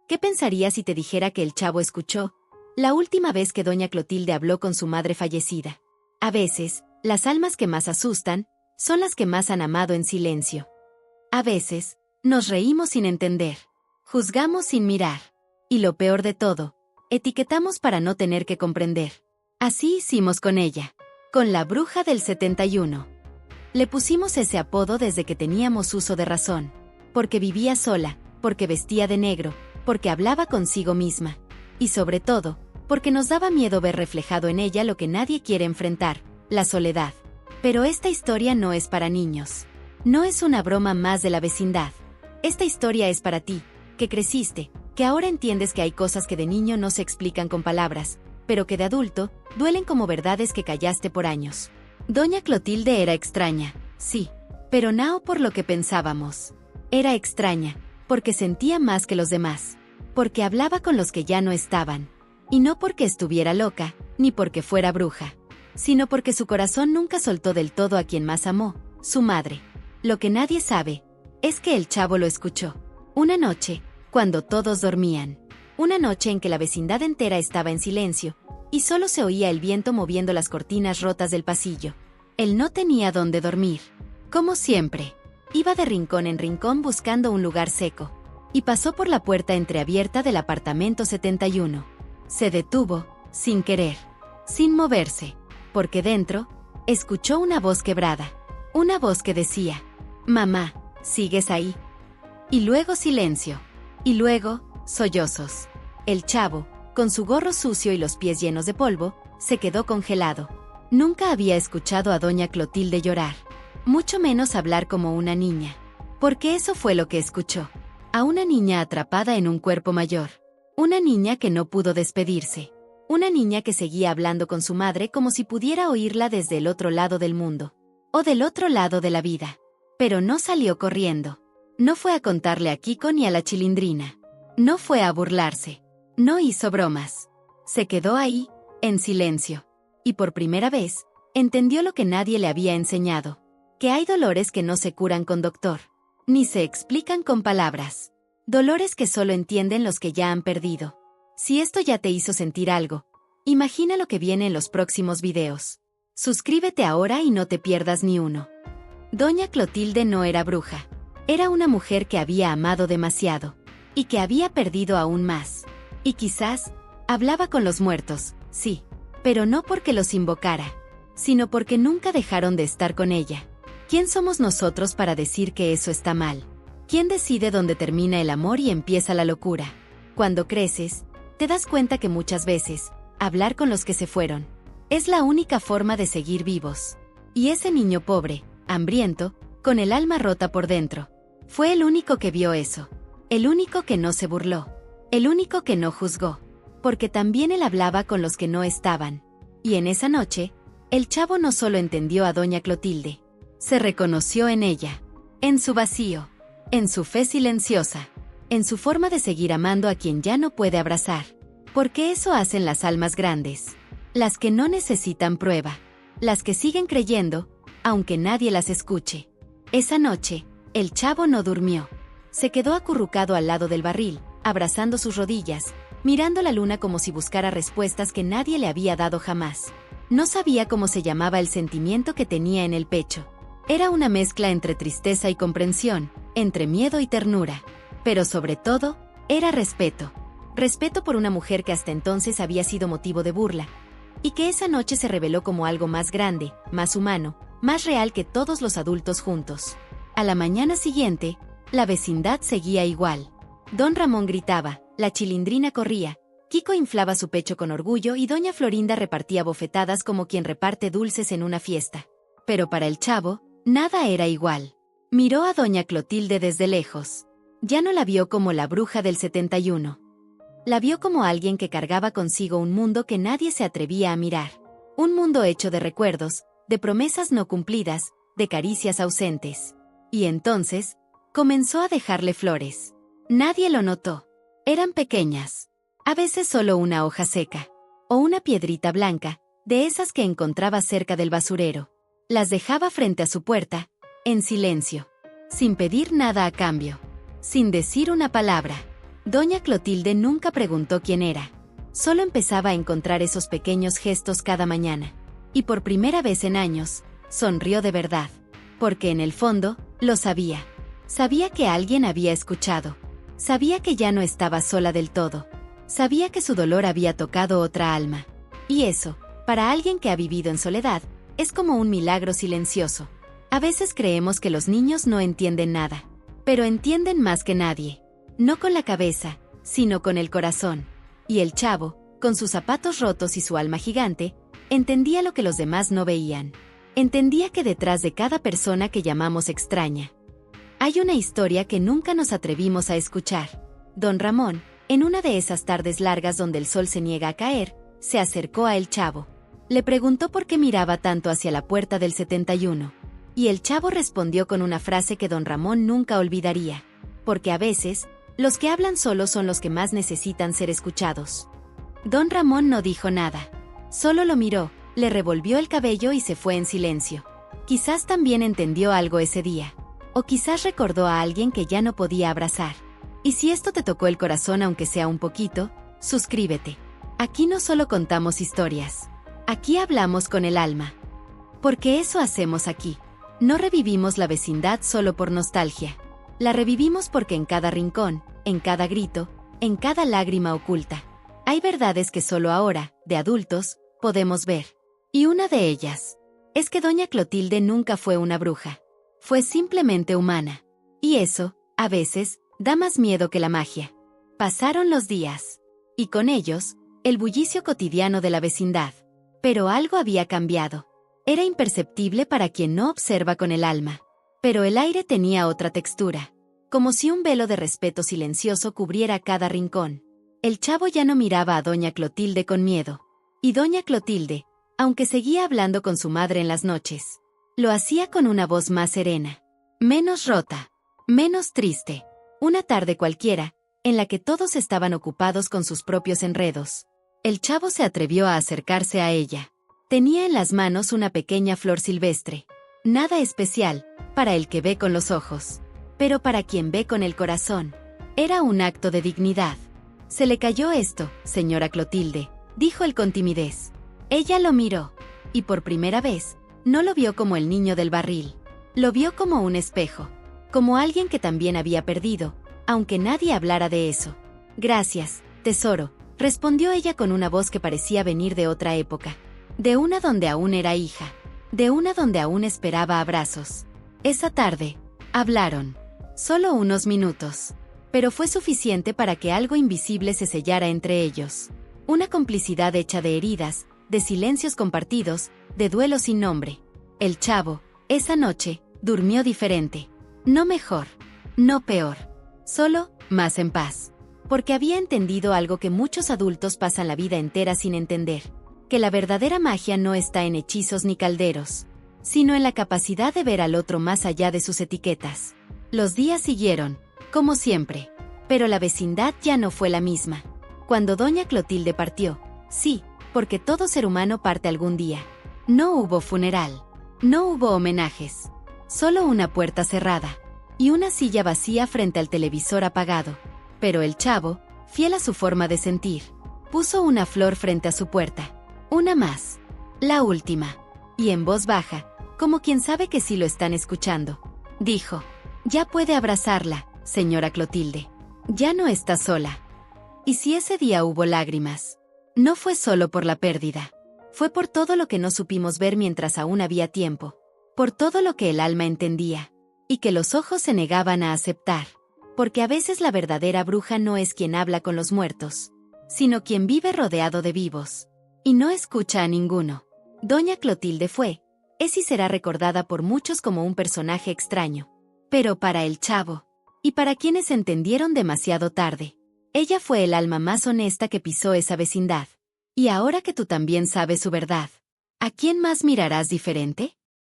¿Qué pensarías si te dijera que el Chavo escuchó la última vez que doña Clotilde habló con su madre fallecida? A veces, las almas que más asustan son las que más han amado en silencio. A veces, nos reímos sin entender, juzgamos sin mirar, y lo peor de todo, etiquetamos para no tener que comprender. Así hicimos con ella, con la bruja del 71. Le pusimos ese apodo desde que teníamos uso de razón, porque vivía sola, porque vestía de negro, porque hablaba consigo misma, y sobre todo, porque nos daba miedo ver reflejado en ella lo que nadie quiere enfrentar, la soledad. Pero esta historia no es para niños. No es una broma más de la vecindad. Esta historia es para ti, que creciste, que ahora entiendes que hay cosas que de niño no se explican con palabras, pero que de adulto duelen como verdades que callaste por años. Doña Clotilde era extraña, sí, pero no por lo que pensábamos. Era extraña, porque sentía más que los demás, porque hablaba con los que ya no estaban, y no porque estuviera loca, ni porque fuera bruja, sino porque su corazón nunca soltó del todo a quien más amó, su madre. Lo que nadie sabe es que el Chavo lo escuchó. Una noche, cuando todos dormían. Una noche en que la vecindad entera estaba en silencio, y solo se oía el viento moviendo las cortinas rotas del pasillo. Él no tenía dónde dormir. Como siempre, iba de rincón en rincón buscando un lugar seco, y pasó por la puerta entreabierta del apartamento 71. Se detuvo, sin querer, sin moverse, porque dentro, escuchó una voz quebrada. Una voz que decía: «Mamá, ¿sigues ahí?». Y luego silencio. Y luego, sollozos. El Chavo, con su gorro sucio y los pies llenos de polvo, se quedó congelado. Nunca había escuchado a doña Clotilde llorar, mucho menos hablar como una niña. Porque eso fue lo que escuchó. A una niña atrapada en un cuerpo mayor. Una niña que no pudo despedirse. Una niña que seguía hablando con su madre como si pudiera oírla desde el otro lado del mundo. O del otro lado de la vida. Pero no salió corriendo. No fue a contarle a Kiko ni a la Chilindrina. No fue a burlarse. No hizo bromas. Se quedó ahí, en silencio. Y por primera vez, entendió lo que nadie le había enseñado. Que hay dolores que no se curan con doctor. Ni se explican con palabras. Dolores que solo entienden los que ya han perdido. Si esto ya te hizo sentir algo, imagina lo que viene en los próximos videos. Suscríbete ahora y no te pierdas ni uno. Doña Clotilde no era bruja. Era una mujer que había amado demasiado. Y que había perdido aún más. Y quizás, hablaba con los muertos, sí. Pero no porque los invocara, sino porque nunca dejaron de estar con ella. ¿Quién somos nosotros para decir que eso está mal? ¿Quién decide dónde termina el amor y empieza la locura? Cuando creces, te das cuenta que muchas veces, hablar con los que se fueron, es la única forma de seguir vivos. Y ese niño pobre, hambriento, con el alma rota por dentro, fue el único que vio eso. El único que no se burló. El único que no juzgó. Porque también él hablaba con los que no estaban. Y en esa noche, el Chavo no solo entendió a doña Clotilde, se reconoció en ella, en su vacío, en su fe silenciosa, en su forma de seguir amando a quien ya no puede abrazar. Porque eso hacen las almas grandes, las que no necesitan prueba, las que siguen creyendo, aunque nadie las escuche. Esa noche, el Chavo no durmió. Se quedó acurrucado al lado del barril, abrazando sus rodillas, mirando la luna como si buscara respuestas que nadie le había dado jamás. No sabía cómo se llamaba el sentimiento que tenía en el pecho. Era una mezcla entre tristeza y comprensión, entre miedo y ternura. Pero sobre todo, era respeto. Respeto por una mujer que hasta entonces había sido motivo de burla. Y que esa noche se reveló como algo más grande, más humano, más real que todos los adultos juntos. A la mañana siguiente, la vecindad seguía igual. Don Ramón gritaba, la Chilindrina corría, Kiko inflaba su pecho con orgullo y doña Florinda repartía bofetadas como quien reparte dulces en una fiesta. Pero para el Chavo, nada era igual. Miró a doña Clotilde desde lejos. Ya no la vio como la bruja del 71. La vio como alguien que cargaba consigo un mundo que nadie se atrevía a mirar. Un mundo hecho de recuerdos, de promesas no cumplidas, de caricias ausentes. Y entonces, comenzó a dejarle flores. Nadie lo notó. Eran pequeñas. A veces solo una hoja seca. O una piedrita blanca, de esas que encontraba cerca del basurero. Las dejaba frente a su puerta, en silencio. Sin pedir nada a cambio. Sin decir una palabra. Doña Clotilde nunca preguntó quién era. Solo empezaba a encontrar esos pequeños gestos cada mañana. Y por primera vez en años, sonrió de verdad. Porque en el fondo, lo sabía. Sabía que alguien había escuchado. Sabía que ya no estaba sola del todo. Sabía que su dolor había tocado otra alma. Y eso, para alguien que ha vivido en soledad, es como un milagro silencioso. A veces creemos que los niños no entienden nada, pero entienden más que nadie. No con la cabeza, sino con el corazón. Y el chavo, con sus zapatos rotos y su alma gigante, entendía lo que los demás no veían. Entendía que detrás de cada persona que llamamos extraña, hay una historia que nunca nos atrevimos a escuchar. Don Ramón, en una de esas tardes largas donde el sol se niega a caer, se acercó a el chavo. Le preguntó por qué miraba tanto hacia la puerta del 71. Y el chavo respondió con una frase que don Ramón nunca olvidaría. Porque a veces, los que hablan solos son los que más necesitan ser escuchados. Don Ramón no dijo nada. Solo lo miró, le revolvió el cabello y se fue en silencio. Quizás también entendió algo ese día. O quizás recordó a alguien que ya no podía abrazar. Y si esto te tocó el corazón aunque sea un poquito, suscríbete. Aquí no solo contamos historias. Aquí hablamos con el alma. Porque eso hacemos aquí. No revivimos la vecindad solo por nostalgia. La revivimos porque en cada rincón, en cada grito, en cada lágrima oculta, hay verdades que solo ahora, de adultos, podemos ver. Y una de ellas es que doña Clotilde nunca fue una bruja. Fue simplemente humana. Y eso, a veces, da más miedo que la magia. Pasaron los días. Y con ellos, el bullicio cotidiano de la vecindad. Pero algo había cambiado. Era imperceptible para quien no observa con el alma. Pero el aire tenía otra textura. Como si un velo de respeto silencioso cubriera cada rincón. El chavo ya no miraba a doña Clotilde con miedo. Y doña Clotilde, aunque seguía hablando con su madre en las noches, lo hacía con una voz más serena, menos rota, menos triste. Una tarde cualquiera, en la que todos estaban ocupados con sus propios enredos. El chavo se atrevió a acercarse a ella. Tenía en las manos una pequeña flor silvestre. Nada especial, para el que ve con los ojos. Pero para quien ve con el corazón, era un acto de dignidad. Se le cayó esto, señora Clotilde, dijo él con timidez. Ella lo miró, y por primera vez, no lo vio como el niño del barril. Lo vio como un espejo. Como alguien que también había perdido, aunque nadie hablara de eso. Gracias, tesoro, respondió ella con una voz que parecía venir de otra época. De una donde aún era hija. De una donde aún esperaba abrazos. Esa tarde, hablaron. Solo unos minutos. Pero fue suficiente para que algo invisible se sellara entre ellos. Una complicidad hecha de heridas, de silencios compartidos, de duelo sin nombre. El chavo, esa noche, durmió diferente. No mejor, no peor. Solo, más en paz. Porque había entendido algo que muchos adultos pasan la vida entera sin entender. Que la verdadera magia no está en hechizos ni calderos, sino en la capacidad de ver al otro más allá de sus etiquetas. Los días siguieron, como siempre. Pero la vecindad ya no fue la misma. Cuando doña Clotilde partió, sí, porque todo ser humano parte algún día. No hubo funeral. No hubo homenajes. Solo una puerta cerrada. Y una silla vacía frente al televisor apagado. Pero el chavo, fiel a su forma de sentir, puso una flor frente a su puerta. Una más. La última. Y en voz baja, como quien sabe que sí lo están escuchando, dijo: ya puede abrazarla, señora Clotilde. Ya no está sola. Y si ese día hubo lágrimas, no fue solo por la pérdida. Fue por todo lo que no supimos ver mientras aún había tiempo. Por todo lo que el alma entendía. Y que los ojos se negaban a aceptar. Porque a veces la verdadera bruja no es quien habla con los muertos, sino quien vive rodeado de vivos. Y no escucha a ninguno. Doña Clotilde fue, es y será recordada por muchos como un personaje extraño. Pero para el chavo, y para quienes entendieron demasiado tarde, ella fue el alma más honesta que pisó esa vecindad. Y ahora que tú también sabes su verdad, ¿a quién más mirarás diferente?